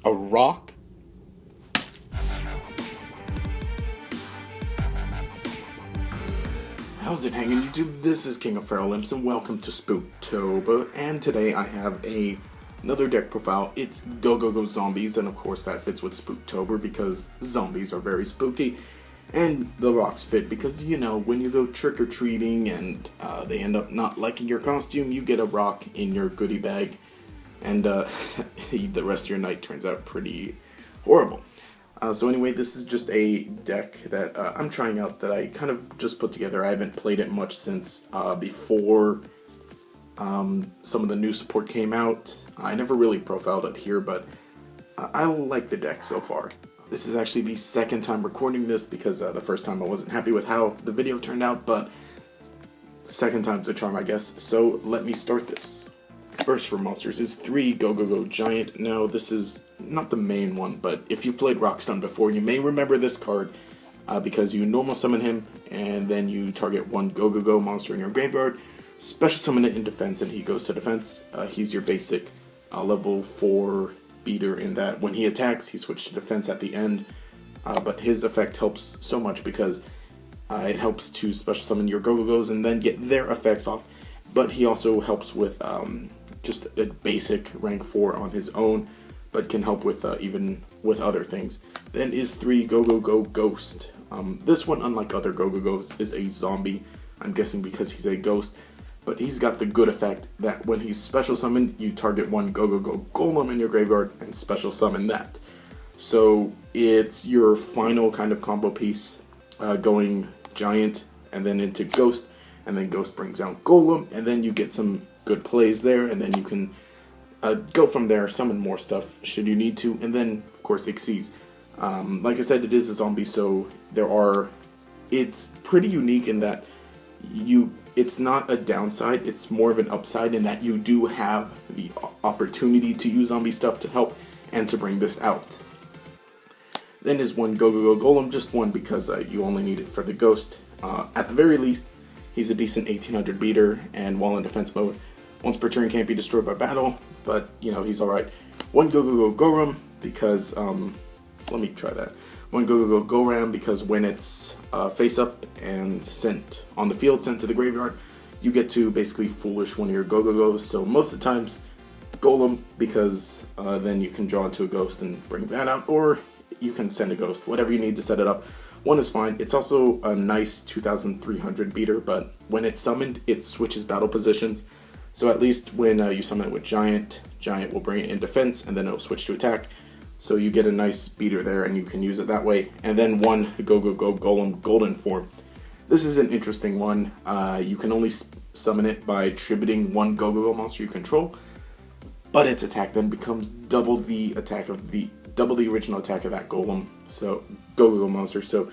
A rock? How's it hanging, YouTube? This is King of Feral Imps and welcome to Spooktober, and today I have another deck profile. It's GoGoGo Zombies, and of course that fits with Spooktober because zombies are very spooky, and the rocks fit because, you know, when you go trick-or-treating and they end up not liking your costume, you get a rock in your goodie bag, and the rest of your night turns out pretty horrible. So anyway, this is just a deck that I'm trying out that I kind of just put together. I haven't played it much since before some of the new support came out. I never really profiled it here, but I like the deck so far. This is actually the second time recording this because the first time I wasn't happy with how the video turned out, but the second time's a charm, I guess. So let me start this. First for monsters is 3 GoGoGo Giant. Now this is not the main one, but if you've played Rockstone before, you may remember this card because you normal summon him and then you target one GoGoGo monster in your graveyard, special summon it in defense, and he goes to defense. He's your basic level 4 beater in that when he attacks, he switches to defense at the end, but his effect helps so much because it helps to special summon your GoGoGos and then get their effects off, but he also helps with just a basic rank 4 on his own, but can help with even with other things. Then is 3 GoGoGo Ghost. This one, unlike other GoGoGos, is a zombie. I'm guessing because he's a ghost, but he's got the good effect that when he's special summoned, you target one GoGoGo Golem in your graveyard and special summon that. So it's your final kind of combo piece, going Giant and then into Ghost, and then Ghost brings out Golem, and then you get some good plays there, and then you can go from there, summon more stuff should you need to, and then of course Xyz. Like I said, it is a zombie, so it's pretty unique in that it's not a downside, it's more of an upside in that you do have the opportunity to use zombie stuff to help and to bring this out. Then is 1 GoGoGo Golem, just one because you only need it for the ghost. At the very least, he's a decent 1800 beater, and while in defense mode, once per turn can't be destroyed by battle, but you know, he's alright. 1 GoGoGo Goram because, let me try that. 1 GoGoGo Goram because when it's face up and sent on the field, sent to the graveyard, you get to basically foolish one of your GoGoGos, so most of the times Golem because then you can draw into a ghost and bring that out, or you can send a ghost, whatever you need to set it up. One is fine. It's also a nice 2300 beater, but when it's summoned, it switches battle positions. So at least when you summon it with Giant, Giant will bring it in defense, and then it'll switch to attack. So you get a nice beater there, and you can use it that way. And then 1 GoGoGo Golem Golden Form. This is an interesting one. You can only summon it by tributing one GoGoGo monster you control, but its attack then becomes double the original attack of that Golem. So GoGoGo monster. So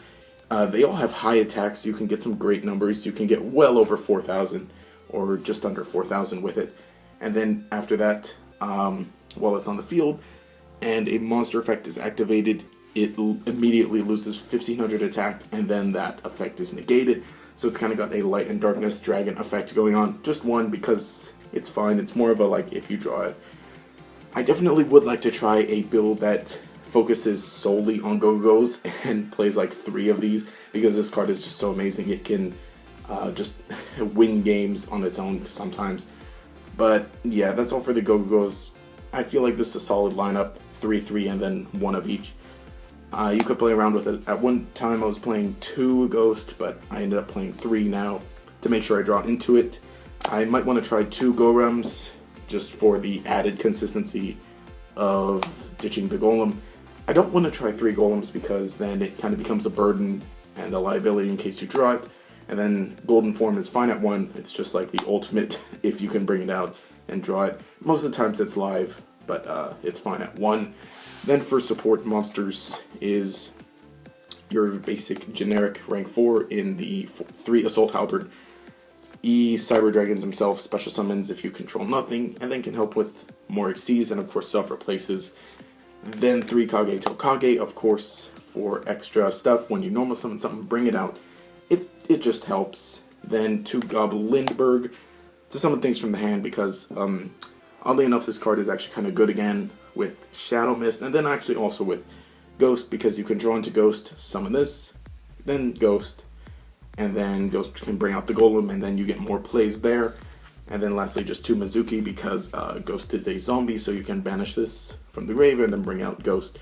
they all have high attacks. You can get some great numbers. You can get well over 4,000 or just under 4,000 with it. And then after that, while it's on the field and a monster effect is activated, it immediately loses 1500 attack, and then that effect is negated. So it's kind of got a light and darkness dragon effect going on. Just one because it's fine. It's more of a like if you draw it. I definitely would like to try a build that focuses solely on GoGo's and plays like 3 of these, because this card is just so amazing. It can just win games on its own sometimes. But yeah, that's all for the GoGo's. I feel like this is a solid lineup, 3-3 and then 1 of each. You could play around with it. At one time I was playing 2 Ghost, but I ended up playing 3 now to make sure I draw into it. I might want to try 2 Gorams just for the added consistency of ditching the Golem. I don't want to try 3 Golems because then it kind of becomes a burden and a liability in case you draw it. And then Golden Form is fine at 1. It's just like the ultimate if you can bring it out and draw it. Most of the times it's live, but it's fine at 1. Then for support monsters is your basic generic rank 4 in the 3 Assault Halberd. Cyber Dragons himself special summons if you control nothing, and then can help with more Xyz, and of course self-replaces. Then 3 Kage Tokage, of course, for extra stuff. When you normal summon something, bring it out. It just helps. Then 2 Goblinberg to summon things from the hand because, oddly enough, this card is actually kind of good again with Shadow Mist, and then actually also with Ghost, because you can draw into Ghost, summon this, then Ghost, and then Ghost can bring out the Golem, and then you get more plays there. And then lastly, just 2 Mizuki, because Ghost is a zombie, so you can banish this from the grave and then bring out Ghost.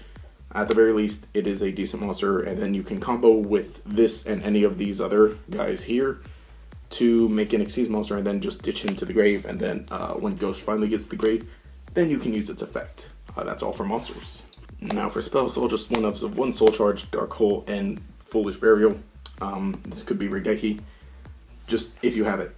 At the very least, it is a decent monster, and then you can combo with this and any of these other guys here to make an Xyz monster, and then just ditch him to the grave, and then when Ghost finally gets to the grave, then you can use its effect. That's all for monsters. Now for spells, I'll just one Soul Charge, Dark Hole, and Foolish Burial. This could be Regeki. Just if you have it,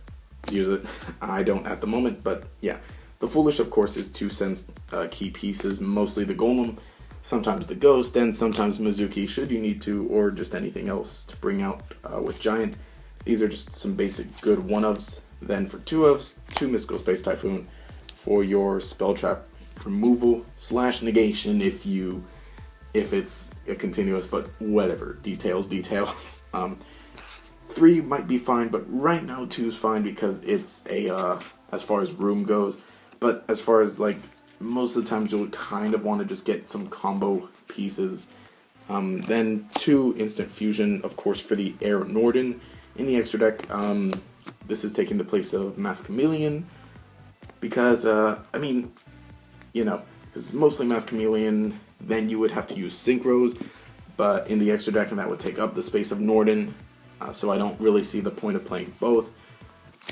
use it. I don't at the moment, but yeah. The Foolish, of course, is 2 cents key pieces, mostly the Golem, sometimes the Ghost, and sometimes Mizuki should you need to, or just anything else to bring out with Giant. These are just some basic good 1-ofs. Then for 2-ofs, 2 Mystical Space Typhoon for your spell trap removal / negation if it's a continuous, but whatever, details. 3 might be fine, but right now 2 is fine because it's a as far as room goes. But as far as like most of the times you'll kind of want to just get some combo pieces. Then 2 Instant Fusion, of course, for the Air Norden in the extra deck. This is taking the place of Mass Chameleon because I mean, you know, because mostly Mass Chameleon, then you would have to use Synchros, but in the extra deck, and that would take up the space of Norden. So I don't really see the point of playing both,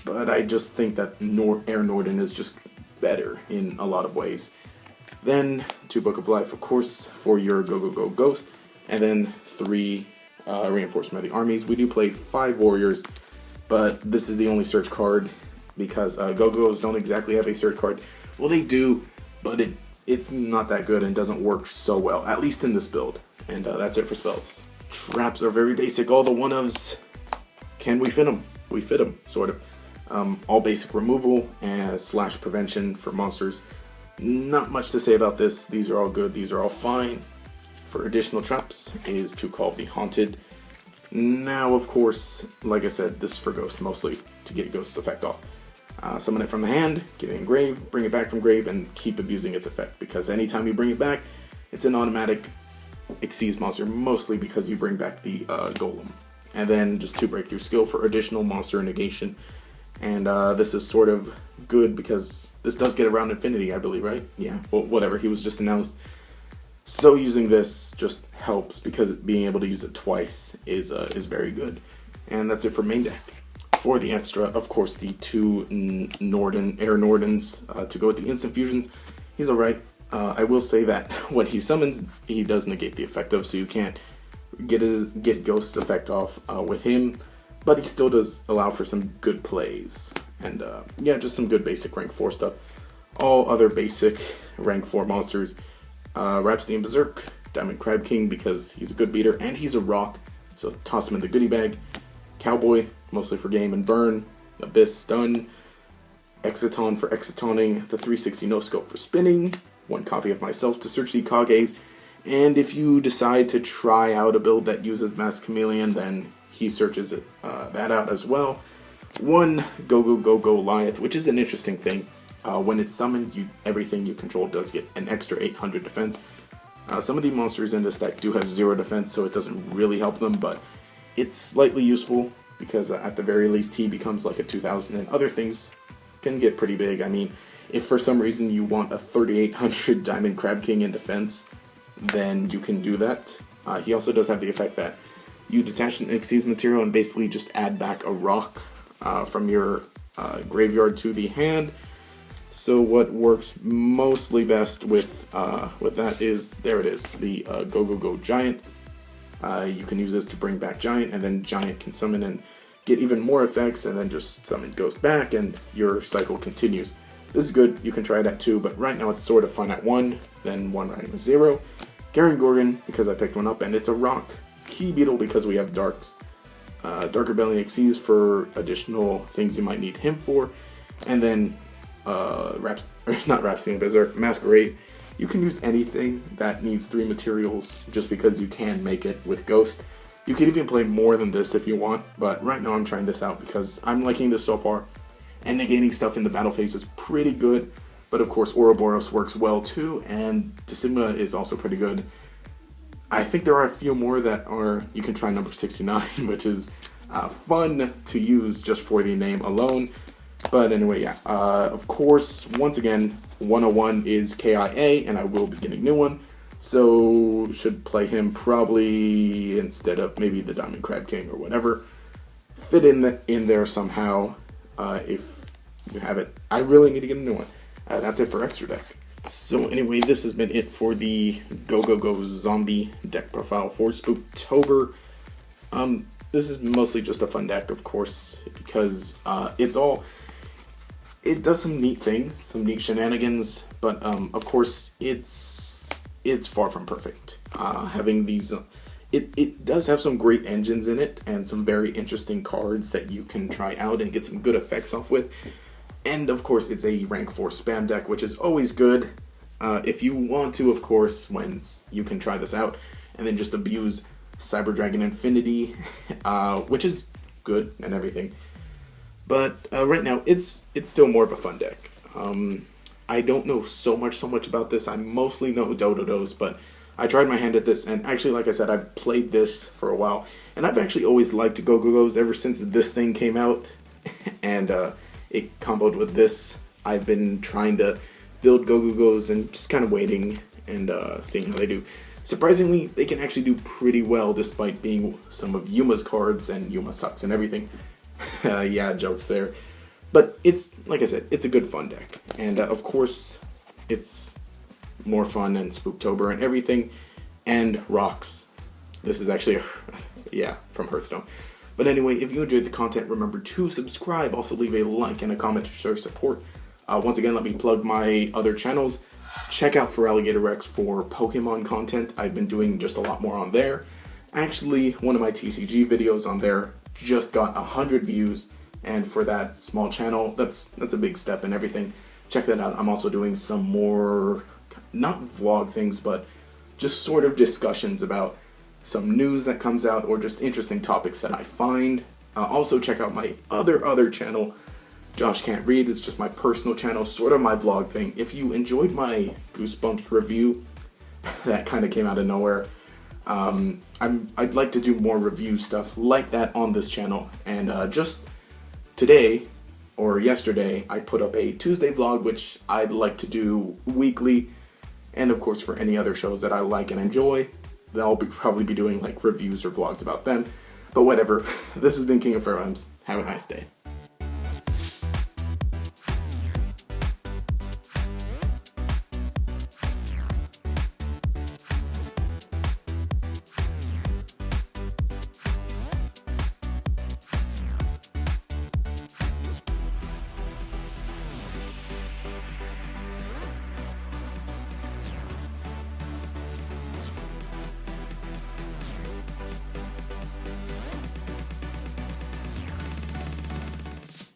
but I just think that Air Norden is just better in a lot of ways. Then 2 Book of Life, of course, for your GoGoGo Ghost, and then 3 Reinforcement of the Armies. We do play 5 Warriors, but this is the only search card because GoGo's don't exactly have a search card. Well, they do, but it's not that good and doesn't work so well, at least in this build. And that's it for spells. Traps are very basic. All the 1-ofs, can we fit them? We fit them, sort of. All basic removal and / prevention for monsters. Not much to say about this. These are all good. These are all fine. For additional traps is to call the Haunted. Now, of course, like I said, this is for Ghost mostly, to get Ghost's effect off. Summon it from the hand, get it in grave, bring it back from grave, and keep abusing its effect, because anytime you bring it back, it's an automatic Xyz monster, mostly because you bring back the Golem. And then just 2 Breakthrough Skill for additional monster negation. And this is sort of good because this does get around Infinity, I believe, right? Yeah, well, whatever, he was just announced. So using this just helps because being able to use it twice is very good. And that's it for main deck. For the extra, of course, the 2 Air Nordens to go with the instant fusions. He's alright. I will say that when he summons, he does negate the effect of, so you can't get Ghost's effect off with him. But he still does allow for some good plays. And yeah, just some good basic rank 4 stuff. All other basic rank 4 monsters. Rhapsody and Berserk, Diamond Crab King because he's a good beater and he's a rock, so toss him in the goodie bag. Cowboy, mostly for game and burn. Abyss, stun. Exiton for exitoning. The 360 no scope for spinning. 1 copy of myself to search the Kages. And if you decide to try out a build that uses Mass Chameleon, then he searches that out as well. 1 GoGoGo Goliath, which is an interesting thing. When it's summoned, everything you control does get an extra 800 defense. Some of the monsters in this deck do have 0 defense, so it doesn't really help them, but it's slightly useful because at the very least he becomes like a 2000, and other things can get pretty big. I mean, if for some reason you want a 3800 Diamond Crab King in defense, then you can do that. He also does have the effect that you detach an Xyz material and basically just add back a rock from your graveyard to the hand. So what works mostly best with that is, there it is, the GoGoGo Giant. You can use this to bring back Giant, and then Giant can summon and get even more effects, and then just summon Ghost back, and your cycle continues. This is good, you can try that too, but right now it's sort of fun at 1, then 1 item is 0. Garen Gorgon, because I picked 1 up, and it's a rock. Key Beetle, because we have Darks. Dark Rebellion Xyz for additional things you might need him for. And then, not Rhapsody and Berserk, Masquerade. You can use anything that needs 3 materials just because you can make it with Ghost. You could even play more than this if you want, but right now I'm trying this out because I'm liking this so far. And negating stuff in the battle phase is pretty good. But of course, Ouroboros works well too, and Decima is also pretty good. I think there are a few more that are, you can try number 69, which is fun to use just for the name alone. But anyway, yeah, of course, once again, 101 is KIA, and I will be getting a new one. So, should play him probably instead of maybe the Diamond Crab King or whatever. Fit in there somehow, if you have it. I really need to get a new one. That's it for extra deck. So anyway, this has been it for the GoGoGo zombie deck profile for Spooktober. This is mostly just a fun deck, of course, because it does some neat things, some neat shenanigans, but of course it's far from perfect. Having these, it does have some great engines in it and some very interesting cards that you can try out and get some good effects off with. And of course, it's a rank 4 spam deck, which is always good. If you want to, of course, you can try this out and then just abuse Cyber Dragon Infinity, which is good and everything. But right now, it's still more of a fun deck. I don't know so much about this. I mostly know Dododos, but I tried my hand at this, and actually, like I said, I've played this for a while, and I've actually always liked GoGoGos ever since this thing came out, and it comboed with this. I've been trying to build GoGoGos and just kind of waiting and seeing how they do. Surprisingly, they can actually do pretty well despite being some of Yuma's cards, and Yuma sucks and everything. Yeah, jokes there. But it's, like I said, it's a good fun deck. And of course, it's more fun than Spooktober and everything. And rocks. This is actually, yeah, from Hearthstone. But anyway, if you enjoyed the content, remember to subscribe. Also leave a like and a comment to show support. Once again, let me plug my other channels. Check out For Alligator Rex for Pokemon content. I've been doing just a lot more on there. Actually, one of my TCG videos on there just got 100 views, and for that small channel, that's a big step and everything. Check that out. I'm also doing some more, not vlog things, but just sort of discussions about some news that comes out or just interesting topics that I find. Also check out my other channel, Josh Can't Read. It's just my personal channel, sort of my vlog thing. If you enjoyed my Goosebumps review, that kind of came out of nowhere. I'd like to do more review stuff like that on this channel, and just today or yesterday I put up a Tuesday vlog, which I'd like to do weekly, and of course for any other shows that I like and enjoy, I'll probably be doing like reviews or vlogs about them, but whatever. This has been King of Fair Limbs. Have a nice day.